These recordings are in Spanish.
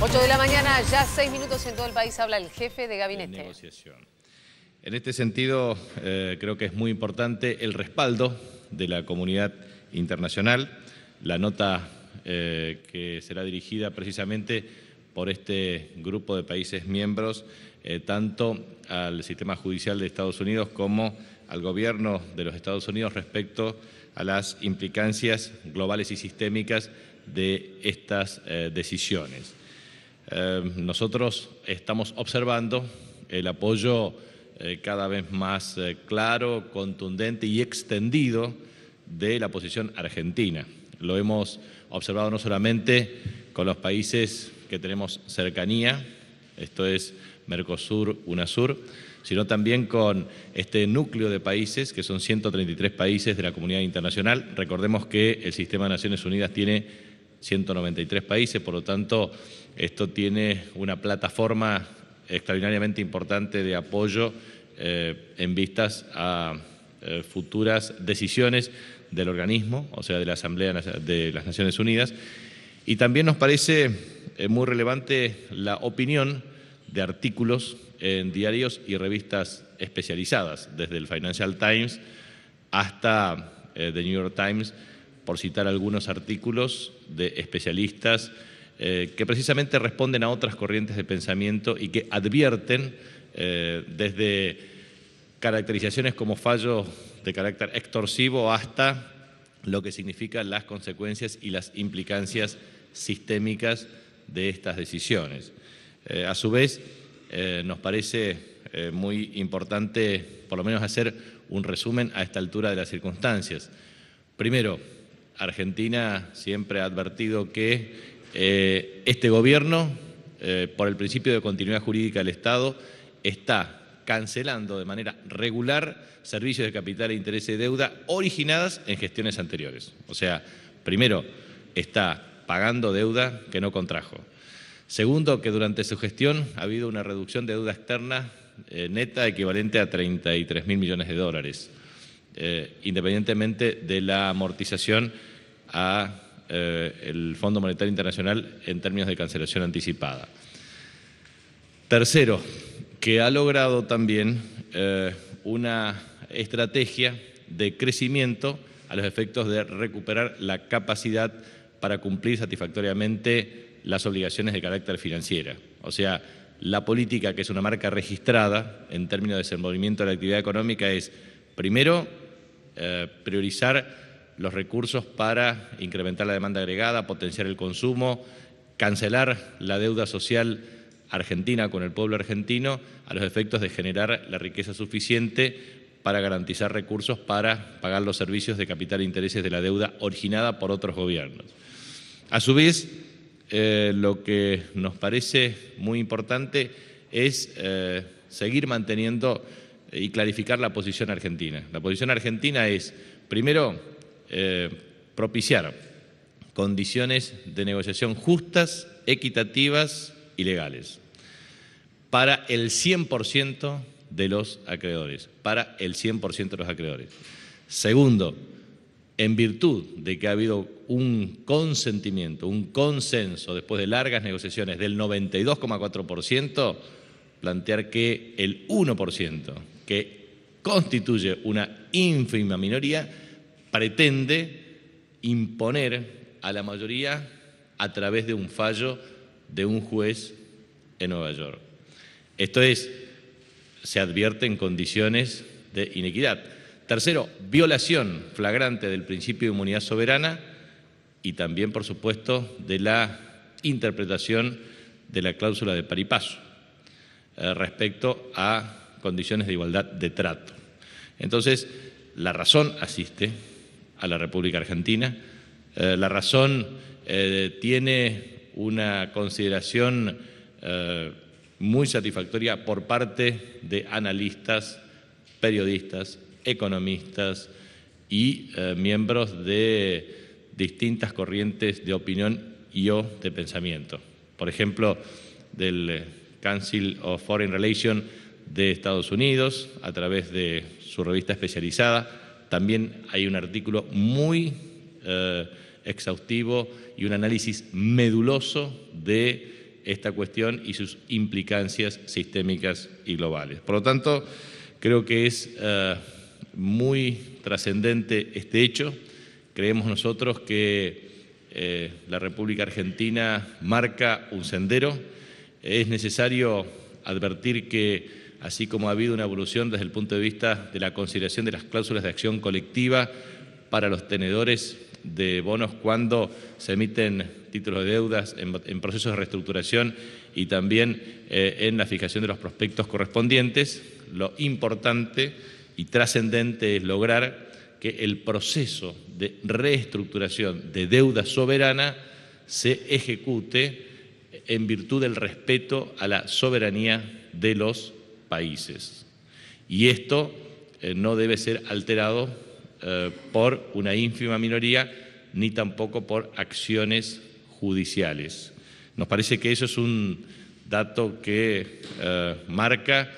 8 de la mañana, ya 6 minutos en todo el país, habla el jefe de gabinete. Negociación. En este sentido, creo que es muy importante el respaldo de la comunidad internacional, la nota que será dirigida precisamente por este grupo de países miembros, tanto al sistema judicial de Estados Unidos como al gobierno de los Estados Unidos respecto a las implicancias globales y sistémicas de estas decisiones. Nosotros estamos observando el apoyo cada vez más claro, contundente y extendido de la posición argentina. Lo hemos observado no solamente con los países que tenemos cercanía, esto es Mercosur, UNASUR, sino también con este núcleo de países, que son 133 países de la comunidad internacional. Recordemos que el sistema de Naciones Unidas tiene 193 países, por lo tanto, esto tiene una plataforma extraordinariamente importante de apoyo en vistas a futuras decisiones del organismo, o sea, de la Asamblea de las Naciones Unidas. Y también nos parece muy relevante la opinión de artículos en diarios y revistas especializadas, desde el Financial Times hasta The New York Times, por citar algunos artículos de especialistas que precisamente responden a otras corrientes de pensamiento y que advierten desde caracterizaciones como fallo de carácter extorsivo hasta lo que significan las consecuencias y las implicancias sistémicas de estas decisiones. A su vez, nos parece muy importante por lo menos hacer un resumen a esta altura de las circunstancias. Primero, Argentina siempre ha advertido que este gobierno, por el principio de continuidad jurídica del Estado, está cancelando de manera regular servicios de capital e interés de deuda originadas en gestiones anteriores. O sea, primero, está pagando deuda que no contrajo. Segundo, que durante su gestión ha habido una reducción de deuda externa neta equivalente a 33.000 millones de dólares, independientemente de la amortización a el Fondo Monetario Internacional en términos de cancelación anticipada. Tercero, que ha logrado también una estrategia de crecimiento a los efectos de recuperar la capacidad para cumplir satisfactoriamente las obligaciones de carácter financiera. O sea, la política, que es una marca registrada en términos de desenvolvimiento de la actividad económica, es primero priorizar los recursos para incrementar la demanda agregada, potenciar el consumo, cancelar la deuda social argentina con el pueblo argentino a los efectos de generar la riqueza suficiente para garantizar recursos para pagar los servicios de capital e intereses de la deuda originada por otros gobiernos. A su vez, lo que nos parece muy importante es seguir manteniendo y clarificar la posición argentina. La posición argentina es, primero, propiciar condiciones de negociación justas, equitativas y legales para el 100% de los acreedores, para el 100% de los acreedores. Segundo, en virtud de que ha habido un consentimiento, un consenso después de largas negociaciones del 92,4%, plantear que el 1%, que constituye una ínfima minoría, pretende imponer a la mayoría a través de un fallo de un juez en Nueva York. Esto es, se advierte en condiciones de inequidad. Tercero, violación flagrante del principio de inmunidad soberana y también, por supuesto, de la interpretación de la cláusula de par y paso respecto a condiciones de igualdad de trato. Entonces, la razón asiste a la República Argentina, la razón tiene una consideración muy satisfactoria por parte de analistas, periodistas, economistas y miembros de distintas corrientes de opinión y o de pensamiento. Por ejemplo, del Council of Foreign Relations de Estados Unidos, a través de su revista especializada, también hay un artículo muy exhaustivo y un análisis meduloso de esta cuestión y sus implicancias sistémicas y globales. Por lo tanto, creo que es muy trascendente este hecho. Creemos nosotros que la República Argentina marca un sendero. Es necesario advertir que, así como ha habido una evolución desde el punto de vista de la consideración de las cláusulas de acción colectiva para los tenedores de bonos cuando se emiten títulos de deudas en procesos de reestructuración y también en la fijación de los prospectos correspondientes, lo importante y trascendente es lograr que el proceso de reestructuración de deuda soberana se ejecute en virtud del respeto a la soberanía de los países. Y esto no debe ser alterado por una ínfima minoría ni tampoco por acciones judiciales. Nos parece que eso es un dato que marca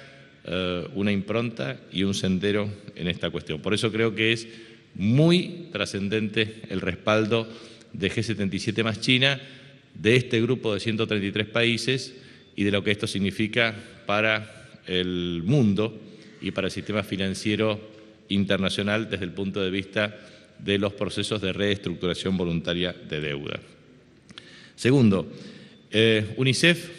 una impronta y un sendero en esta cuestión. Por eso creo que es muy trascendente el respaldo de G77 más China, de este grupo de 133 países y de lo que esto significa para el mundo y para el sistema financiero internacional desde el punto de vista de los procesos de reestructuración voluntaria de deuda. Segundo, UNICEF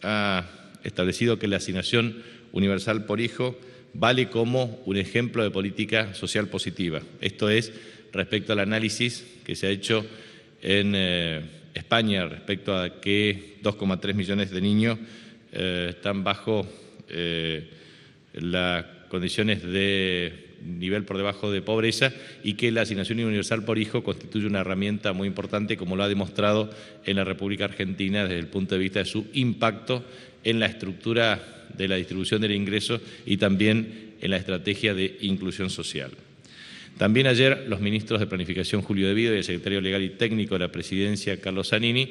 ha establecido que la asignación universal por hijo vale como un ejemplo de política social positiva. Esto es respecto al análisis que se ha hecho en España respecto a que 2,3 millones de niños están bajo las condiciones de nivel por debajo de pobreza y que la asignación universal por hijo constituye una herramienta muy importante, como lo ha demostrado en la República Argentina desde el punto de vista de su impacto en la estructura de la distribución del ingreso y también en la estrategia de inclusión social. También ayer los ministros de Planificación Julio De Vido y el secretario legal y técnico de la Presidencia Carlos Zanini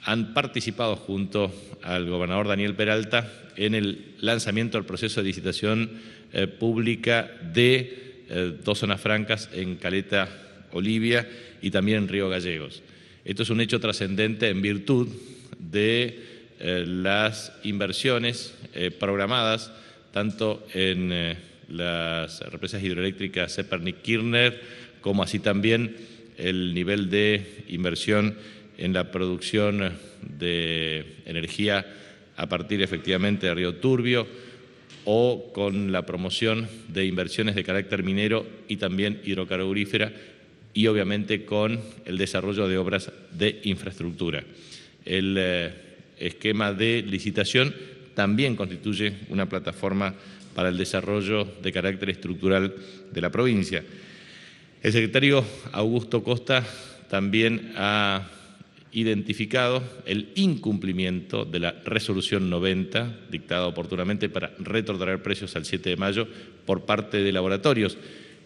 han participado junto al gobernador Daniel Peralta en el lanzamiento del proceso de licitación pública de 2 zonas francas en Caleta Olivia y también en Río Gallegos. Esto es un hecho trascendente en virtud de las inversiones programadas tanto en las represas hidroeléctricas Zepernik-Kirchner, como así también el nivel de inversión en la producción de energía a partir efectivamente de Río Turbio o con la promoción de inversiones de carácter minero y también hidrocarburífera y obviamente con el desarrollo de obras de infraestructura. El esquema de licitación también constituye una plataforma para el desarrollo de carácter estructural de la provincia. El secretario Augusto Costa también ha identificado el incumplimiento de la resolución 90, dictada oportunamente para retrotraer precios al 7 de mayo por parte de laboratorios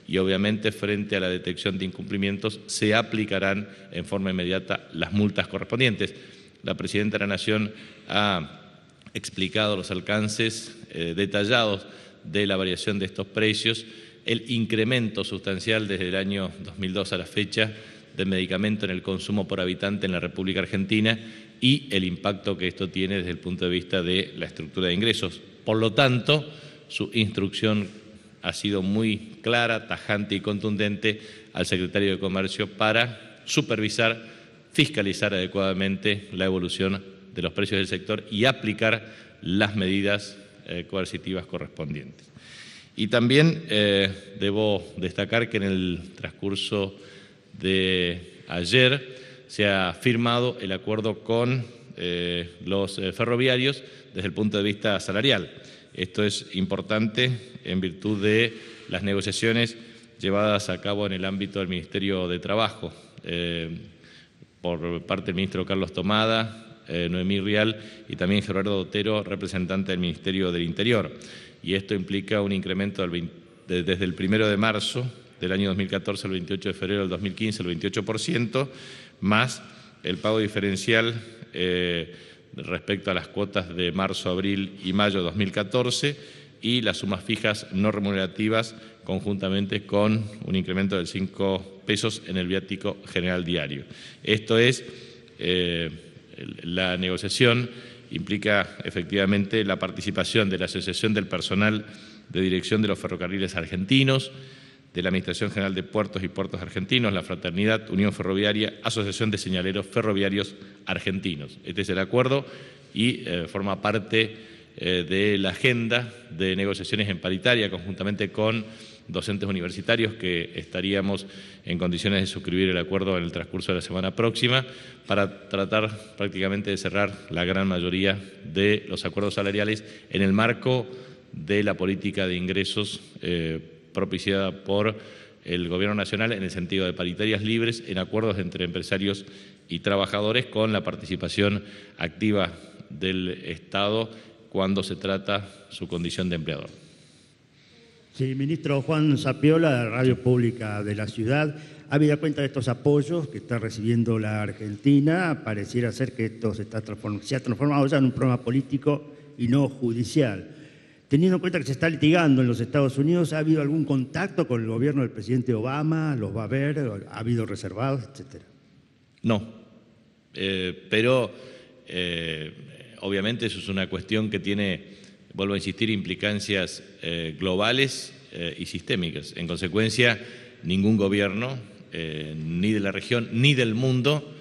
y obviamente frente a la detección de incumplimientos se aplicarán en forma inmediata las multas correspondientes. La Presidenta de la Nación ha explicado los alcances detallados de la variación de estos precios, el incremento sustancial desde el año 2002 a la fecha de medicamento en el consumo por habitante en la República Argentina y el impacto que esto tiene desde el punto de vista de la estructura de ingresos. Por lo tanto, su instrucción ha sido muy clara, tajante y contundente al secretario de Comercio para supervisar, fiscalizar adecuadamente la evolución de los precios del sector y aplicar las medidas coercitivas correspondientes. Y también debo destacar que en el transcurso de ayer se ha firmado el acuerdo con los ferroviarios desde el punto de vista salarial. Esto es importante en virtud de las negociaciones llevadas a cabo en el ámbito del Ministerio de Trabajo por parte del ministro Carlos Tomada, Noemí Rial y también Gerardo Otero, representante del Ministerio del Interior. Y esto implica un incremento desde el 1 de marzo del año 2014 al 28 de febrero del 2015, el 28%, más el pago diferencial respecto a las cuotas de marzo, abril y mayo de 2014 y las sumas fijas no remunerativas conjuntamente con un incremento de 5 pesos en el viático general diario. Esto es La negociación implica efectivamente la participación de la Asociación del Personal de Dirección de los Ferrocarriles Argentinos, de la Administración General de Puertos y Puertos Argentinos, la Fraternidad, Unión Ferroviaria, Asociación de Señaleros Ferroviarios Argentinos. Este es el acuerdo y forma parte de la agenda de negociaciones en paritaria, conjuntamente con docentes universitarios, que estaríamos en condiciones de suscribir el acuerdo en el transcurso de la semana próxima, para tratar prácticamente de cerrar la gran mayoría de los acuerdos salariales en el marco de la política de ingresos propiciada por el Gobierno Nacional en el sentido de paritarias libres en acuerdos entre empresarios y trabajadores, con la participación activa del Estado cuando se trata su condición de empleador. Sí, ministro Juan Zapiola, de Radio Pública de la Ciudad. Habida cuenta de estos apoyos que está recibiendo la Argentina, pareciera ser que esto se ha transformado ya en un problema político y no judicial. Teniendo en cuenta que se está litigando en los Estados Unidos, ¿ha habido algún contacto con el gobierno del presidente Obama? ¿Los va a ver? ¿Ha habido reservados, etcétera? No, pero obviamente eso es una cuestión que tiene, vuelvo a insistir, implicancias globales y sistémicas. En consecuencia, ningún gobierno, ni de la región ni del mundo,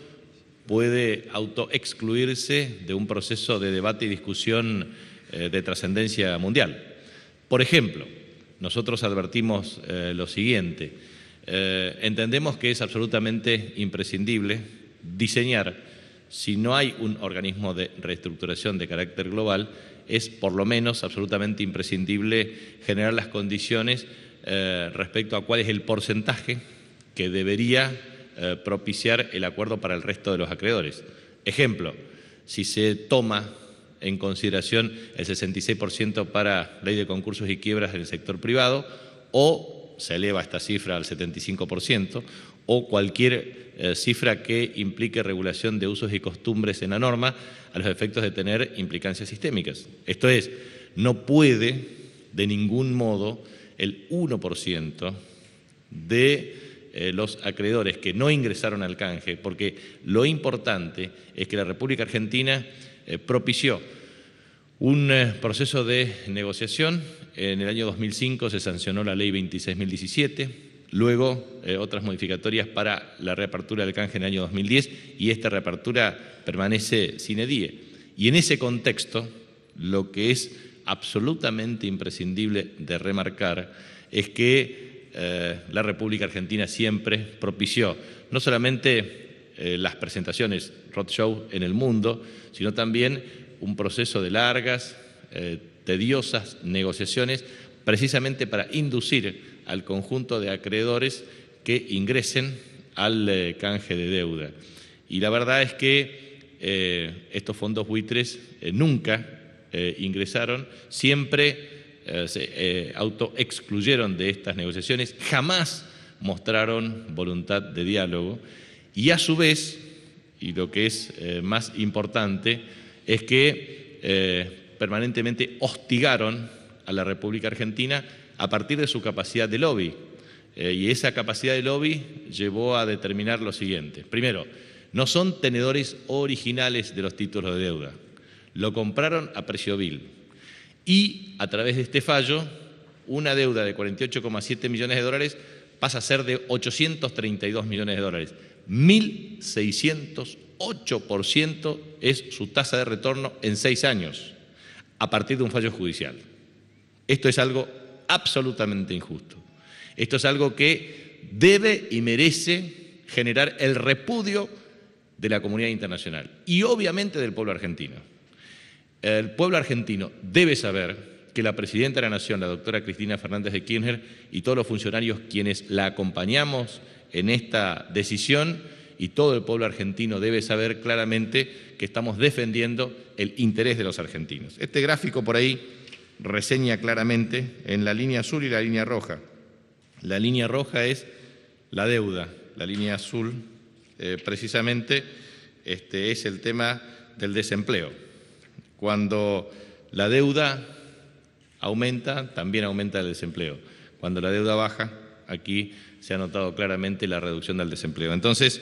puede autoexcluirse de un proceso de debate y discusión de trascendencia mundial. Por ejemplo, nosotros advertimos lo siguiente: entendemos que es absolutamente imprescindible diseñar, si no hay un organismo de reestructuración de carácter global, es por lo menos absolutamente imprescindible generar las condiciones respecto a cuál es el porcentaje que debería propiciar el acuerdo para el resto de los acreedores. Ejemplo, si se toma en consideración el 66% para ley de concursos y quiebras en el sector privado, o se eleva esta cifra al 75%, o cualquier cifra que implique regulación de usos y costumbres en la norma a los efectos de tener implicancias sistémicas. Esto es, no puede de ningún modo el 1% de los acreedores que no ingresaron al canje, porque lo importante es que la República Argentina propició un proceso de negociación. En el año 2005 se sancionó la Ley 26.017, luego otras modificatorias para la reapertura del canje en el año 2010, y esta reapertura permanece sine die. Y en ese contexto, lo que es absolutamente imprescindible de remarcar es que la República Argentina siempre propició no solamente las presentaciones roadshow en el mundo, sino también un proceso de largas, tediosas negociaciones, precisamente para inducir al conjunto de acreedores que ingresen al canje de deuda. Y la verdad es que estos fondos buitres nunca ingresaron, siempre se autoexcluyeron de estas negociaciones, jamás mostraron voluntad de diálogo, y a su vez, y lo que es más importante, es que permanentemente hostigaron a la República Argentina a partir de su capacidad de lobby. Y esa capacidad de lobby llevó a determinar lo siguiente. Primero, no son tenedores originales de los títulos de deuda. Lo compraron a precio vil. Y a través de este fallo, una deuda de 48,7 millones de dólares pasa a ser de 832 millones de dólares. 1.608% es su tasa de retorno en 6 años, a partir de un fallo judicial. Esto es algo absolutamente injusto. Esto es algo que debe y merece generar el repudio de la comunidad internacional y obviamente del pueblo argentino. El pueblo argentino debe saber que la Presidenta de la Nación, la doctora Cristina Fernández de Kirchner, y todos los funcionarios quienes la acompañamos en esta decisión, y todo el pueblo argentino debe saber claramente que estamos defendiendo el interés de los argentinos. Este gráfico por ahí reseña claramente en la línea azul y la línea roja. La línea roja es la deuda, la línea azul precisamente es el tema del desempleo. Cuando la deuda aumenta, también aumenta el desempleo. Cuando la deuda baja, aquí se ha notado claramente la reducción del desempleo. Entonces,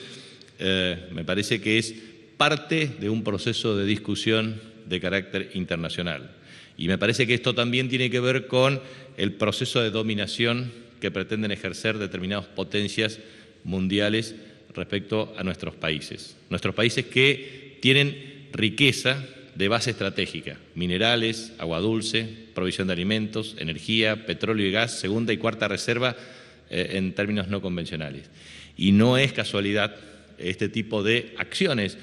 me parece que es parte de un proceso de discusión de carácter internacional. Y me parece que esto también tiene que ver con el proceso de dominación que pretenden ejercer determinadas potencias mundiales respecto a nuestros países. Nuestros países que tienen riqueza de base estratégica, minerales, agua dulce, provisión de alimentos, energía, petróleo y gas, segunda y cuarta reserva en términos no convencionales. Y no es casualidad este tipo de acciones,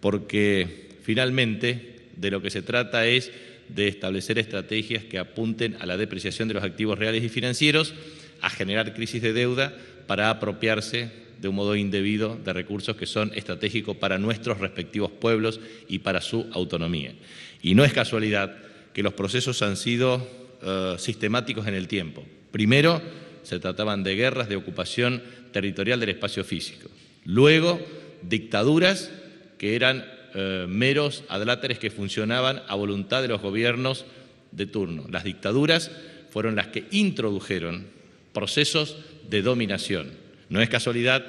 porque finalmente de lo que se trata es de establecer estrategias que apunten a la depreciación de los activos reales y financieros, a generar crisis de deuda para apropiarse de un modo indebido de recursos que son estratégicos para nuestros respectivos pueblos y para su autonomía. Y no es casualidad que los procesos han sido sistemáticos en el tiempo. Primero, se trataban de guerras de ocupación territorial del espacio físico. Luego, dictaduras que eran meros adláteres que funcionaban a voluntad de los gobiernos de turno. Las dictaduras fueron las que introdujeron procesos de dominación. No es casualidad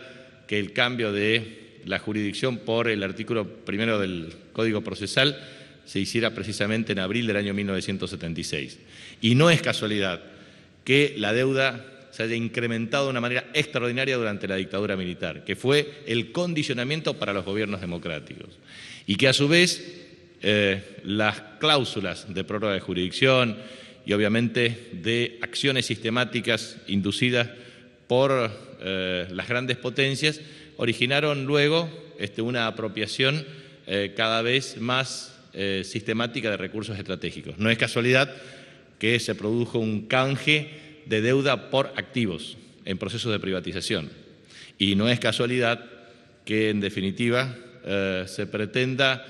que el cambio de la jurisdicción por el artículo primero del Código Procesal se hiciera precisamente en abril del año 1976. Y no es casualidad que la deuda se haya incrementado de una manera extraordinaria durante la dictadura militar, que fue el condicionamiento para los gobiernos democráticos. Y que a su vez las cláusulas de prórroga de jurisdicción y obviamente de acciones sistemáticas inducidas por las grandes potencias originaron luego una apropiación cada vez más sistemática de recursos estratégicos. No es casualidad que se produjo un canje de deuda por activos en procesos de privatización. Y no es casualidad que, en definitiva, se pretenda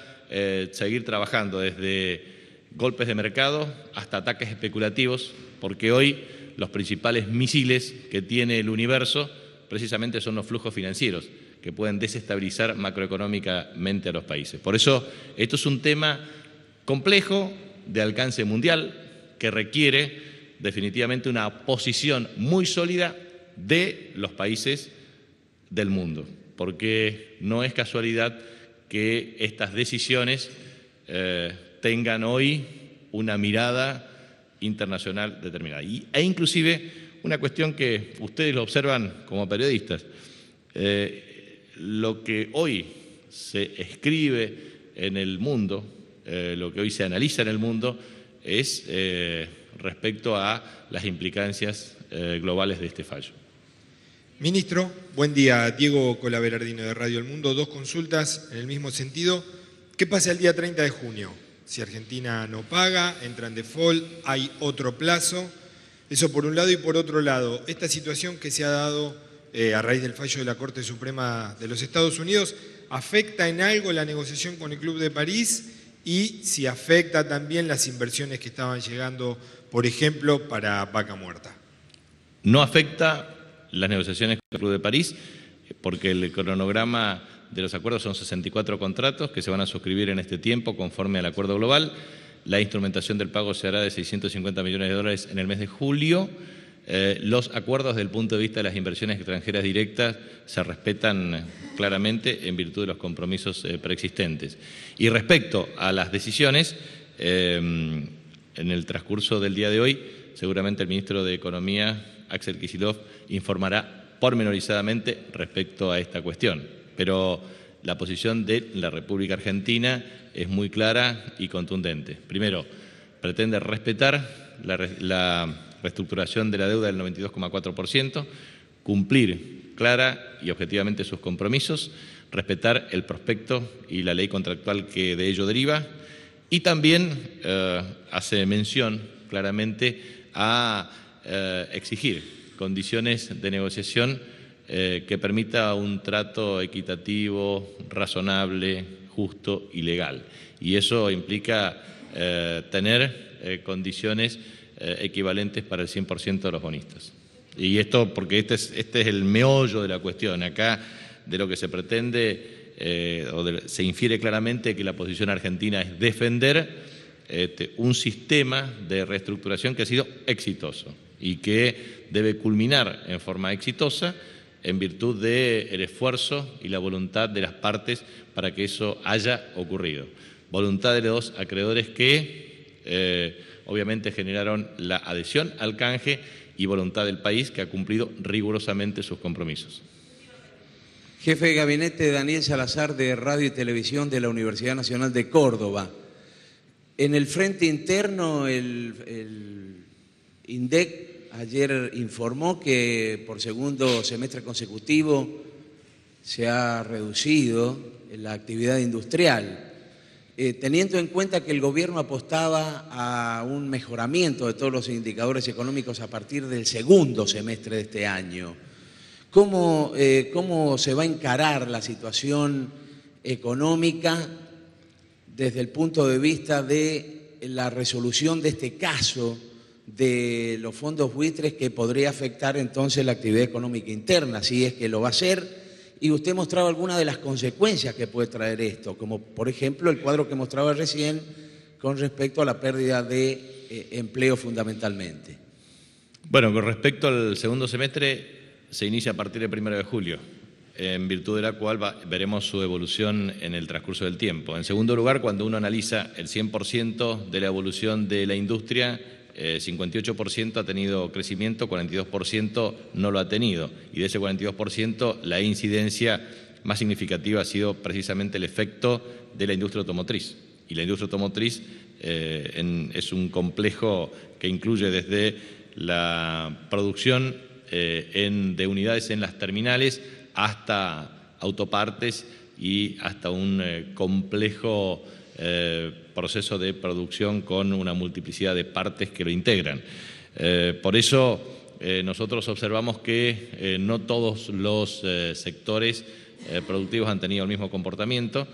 seguir trabajando desde golpes de mercado hasta ataques especulativos, porque hoy los principales misiles que tiene el universo precisamente son los flujos financieros, que pueden desestabilizar macroeconómicamente a los países. Por eso, esto es un tema complejo, de alcance mundial, que requiere definitivamente una posición muy sólida de los países del mundo, porque no es casualidad que estas decisiones tengan hoy una mirada internacional determinada. E inclusive una cuestión que ustedes lo observan como periodistas, lo que hoy se escribe en el mundo, lo que hoy se analiza en el mundo es respecto a las implicancias globales de este fallo. Ministro, buen día. Diego Colaberardino de Radio El Mundo. Dos consultas en el mismo sentido. ¿Qué pasa el día 30 de junio? Si Argentina no paga, entra en default, hay otro plazo. Eso por un lado, y por otro lado, esta situación que se ha dado a raíz del fallo de la Corte Suprema de los Estados Unidos, ¿afecta en algo la negociación con el Club de París? Y si afecta también las inversiones que estaban llegando, por ejemplo, para Vaca Muerta. No afecta las negociaciones con el Club de París, porque el cronograma de los acuerdos son 64 contratos que se van a suscribir en este tiempo conforme al acuerdo global. La instrumentación del pago se hará de 650 millones de dólares en el mes de julio. Los acuerdos desde el punto de vista de las inversiones extranjeras directas se respetan claramente en virtud de los compromisos preexistentes. Y respecto a las decisiones, en el transcurso del día de hoy, seguramente el ministro de Economía, Axel Kicillof, informará pormenorizadamente respecto a esta cuestión. Pero la posición de la República Argentina es muy clara y contundente. Primero, pretende respetar la reestructuración de la deuda del 92,4%, cumplir clara y objetivamente sus compromisos, respetar el prospecto y la ley contractual que de ello deriva, y también hace mención claramente a exigir condiciones de negociación que permita un trato equitativo, razonable, justo y legal. Y eso implica tener condiciones equivalentes para el 100% de los bonistas. Y esto porque este es el meollo de la cuestión. Acá de lo que se pretende se infiere claramente que la posición argentina es defender un sistema de reestructuración que ha sido exitoso y que debe culminar en forma exitosa en virtud del esfuerzo y la voluntad de las partes para que eso haya ocurrido. Voluntad de los dos acreedores que obviamente generaron la adhesión al canje y voluntad del país que ha cumplido rigurosamente sus compromisos. Jefe de Gabinete Daniel Salazar, de Radio y Televisión de la Universidad Nacional de Córdoba. En el frente interno, el INDEC ayer informó que por segundo semestre consecutivo se ha reducido la actividad industrial, teniendo en cuenta que el gobierno apostaba a un mejoramiento de todos los indicadores económicos a partir del segundo semestre de este año. ¿Cómo se va a encarar la situación económica desde el punto de vista de la resolución de este caso de los fondos buitres que podría afectar entonces la actividad económica interna, si es que lo va a hacer? Y usted mostraba algunas de las consecuencias que puede traer esto, como por ejemplo el cuadro que mostraba recién con respecto a la pérdida de empleo fundamentalmente. Bueno, con respecto al segundo semestre, se inicia a partir del 1 de julio, en virtud de la cual veremos su evolución en el transcurso del tiempo. En segundo lugar, cuando uno analiza el 100% de la evolución de la industria, 58% ha tenido crecimiento, 42% no lo ha tenido. Y de ese 42%, la incidencia más significativa ha sido precisamente el efecto de la industria automotriz. Y la industria automotriz es un complejo que incluye desde la producción de unidades en las terminales hasta autopartes y hasta un complejo proceso de producción con una multiplicidad de partes que lo integran. Por eso nosotros observamos que no todos los sectores productivos han tenido el mismo comportamiento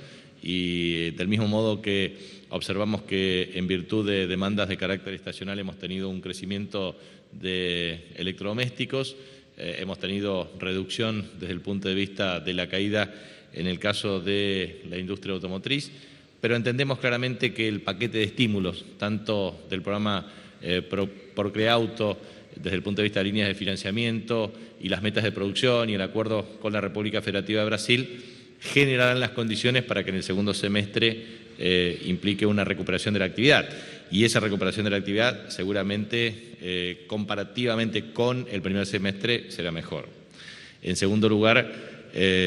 y del mismo modo que observamos que en virtud de demandas de carácter estacional hemos tenido un crecimiento de electrodomésticos, hemos tenido reducción desde el punto de vista de la caída en el caso de la industria automotriz, pero entendemos claramente que el paquete de estímulos, tanto del programa Procreauto, desde el punto de vista de líneas de financiamiento y las metas de producción y el acuerdo con la República Federativa de Brasil, generarán las condiciones para que en el segundo semestre implique una recuperación de la actividad. Y esa recuperación de la actividad seguramente, comparativamente con el primer semestre, será mejor. En segundo lugar,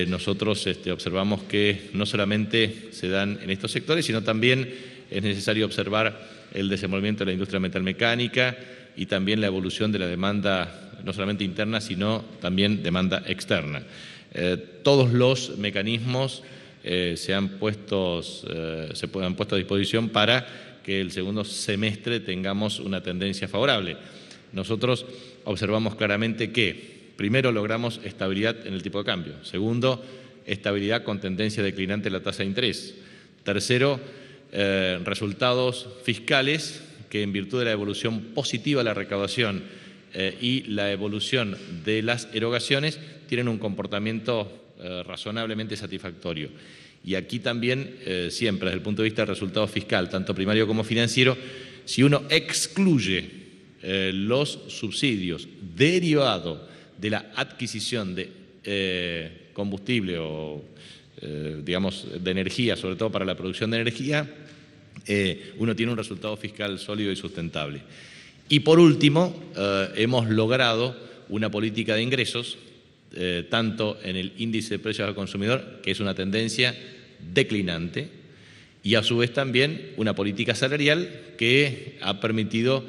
nosotros observamos que no solamente se dan en estos sectores, sino también es necesario observar el desenvolvimiento de la industria metalmecánica y también la evolución de la demanda, no solamente interna, sino también demanda externa. Todos los mecanismos se han puesto a disposición para que el segundo semestre tengamos una tendencia favorable. Nosotros observamos claramente que primero logramos estabilidad en el tipo de cambio. Segundo, estabilidad con tendencia declinante en la tasa de interés. Tercero, resultados fiscales que en virtud de la evolución positiva de la recaudación y la evolución de las erogaciones tienen un comportamiento razonablemente satisfactorio. Y aquí también, siempre desde el punto de vista del resultado fiscal, tanto primario como financiero, si uno excluye los subsidios derivados de la adquisición de combustible o, digamos, de energía, sobre todo para la producción de energía, uno tiene un resultado fiscal sólido y sustentable. Y por último, hemos logrado una política de ingresos, tanto en el índice de precios al consumidor, que es una tendencia declinante, y a su vez también una política salarial que ha permitido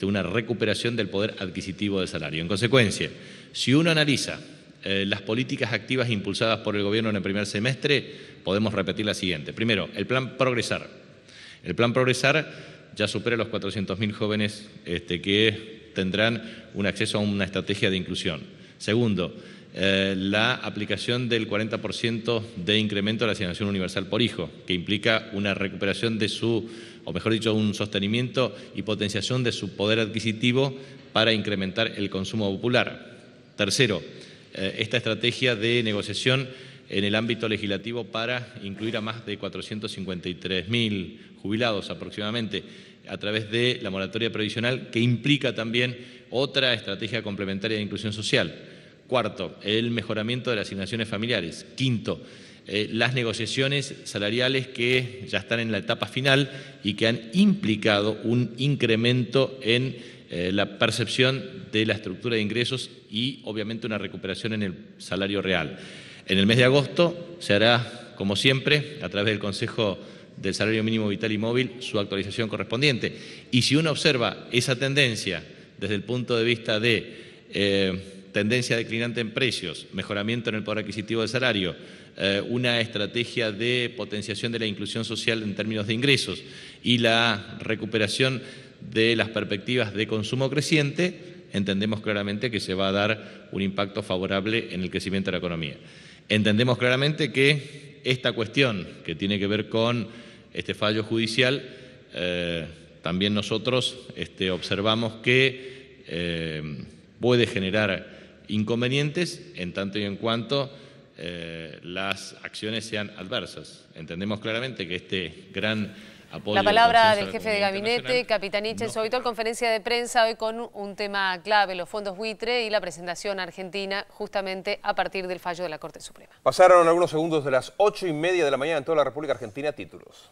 una recuperación del poder adquisitivo del salario. En consecuencia, si uno analiza las políticas activas impulsadas por el Gobierno en el primer semestre, podemos repetir la siguiente. Primero, el plan Progresar. El plan Progresar ya supera los 400.000 jóvenes que tendrán un acceso a una estrategia de inclusión. Segundo, la aplicación del 40% de incremento de la asignación universal por hijo, que implica una recuperación de o mejor dicho, un sostenimiento y potenciación de su poder adquisitivo para incrementar el consumo popular. Tercero, esta estrategia de negociación en el ámbito legislativo para incluir a más de 453.000 jubilados aproximadamente a través de la moratoria previsional, que implica también otra estrategia complementaria de inclusión social. Cuarto, el mejoramiento de las asignaciones familiares. Quinto, las negociaciones salariales que ya están en la etapa final y que han implicado un incremento en la percepción de la estructura de ingresos y obviamente una recuperación en el salario real. En el mes de agosto se hará, como siempre, a través del Consejo del Salario Mínimo Vital y Móvil, su actualización correspondiente. Y si uno observa esa tendencia desde el punto de vista de tendencia declinante en precios, mejoramiento en el poder adquisitivo del salario, una estrategia de potenciación de la inclusión social en términos de ingresos y la recuperación de las perspectivas de consumo creciente, entendemos claramente que se va a dar un impacto favorable en el crecimiento de la economía. Entendemos claramente que esta cuestión que tiene que ver con este fallo judicial, también nosotros observamos que puede generar inconvenientes en tanto y en cuanto las acciones sean adversas. Entendemos claramente que este gran apoyo... La palabra del jefe de gabinete, Capitán Hitchens, habitual conferencia de prensa hoy con un tema clave, los fondos buitre y la presentación argentina justamente a partir del fallo de la Corte Suprema. Pasaron algunos segundos de las 8:30 de la mañana en toda la República Argentina. Títulos.